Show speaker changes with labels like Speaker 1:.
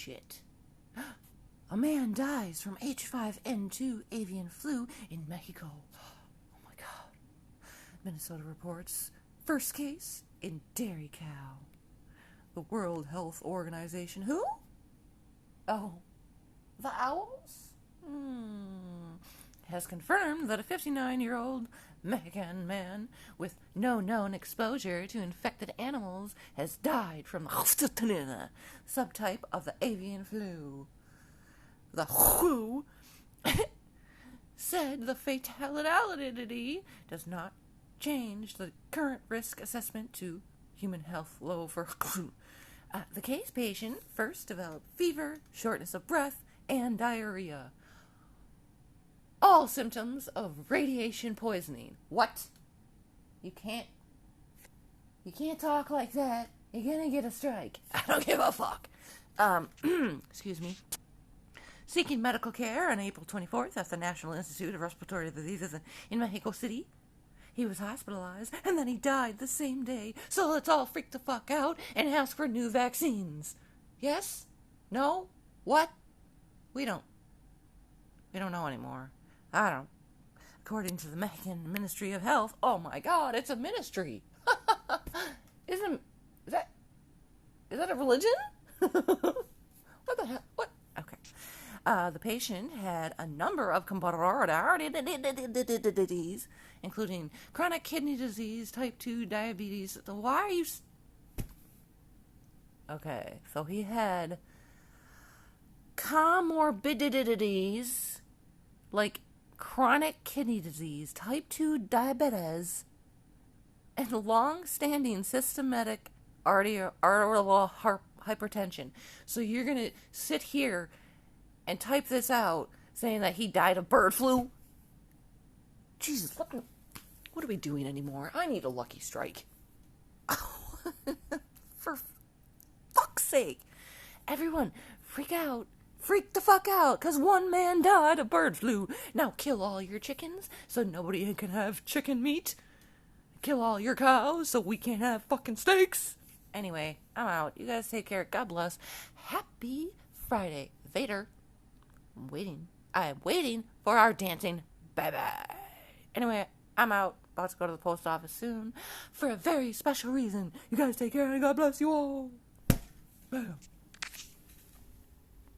Speaker 1: shit. A man dies from H5N2 avian flu in Mexico. Oh my god. Minnesota reports first case in dairy cow. The World Health Organization. Who? Oh, the owls? Has confirmed that a 59-year-old Mexican man with no known exposure to infected animals has died from the subtype of the avian flu. The WHO said the fatality does not change the current risk assessment to human health low for the case patient first developed fever, shortness of breath, and diarrhea. All symptoms of radiation poisoning. What? You can't talk like that. You're gonna get a strike. I don't give a fuck. Excuse me. Seeking medical care on April 24th at the National Institute of Respiratory Diseases in Mexico City. He was hospitalized, and then he died the same day. So let's all freak the fuck out and ask for new vaccines. Yes? No? What? We don't know anymore. I don't. According to the Mexican Ministry of Health, oh my god, it's a ministry. Is that a religion? What the hell? What? Okay. The patient had a number of comorbidities, including chronic kidney disease, type 2 diabetes. Why are you... Okay, so he had comorbidities, like chronic kidney disease, type 2 diabetes, and long-standing systematic arterial hypertension. So you're going to sit here and type this out saying that he died of bird flu? Jesus, what are we doing anymore? I need a lucky strike. For fuck's sake. Everyone, freak out. Freak the fuck out, because one man died of bird flu. Now kill all your chickens so nobody can have chicken meat. Kill all your cows so we can't have fucking steaks. Anyway, I'm out. You guys take care. God bless. Happy Friday. Vader. I'm waiting for our dancing. Bye-bye. Anyway, I'm out. About to go to the post office soon for a very special reason. You guys take care and God bless you all. Bye.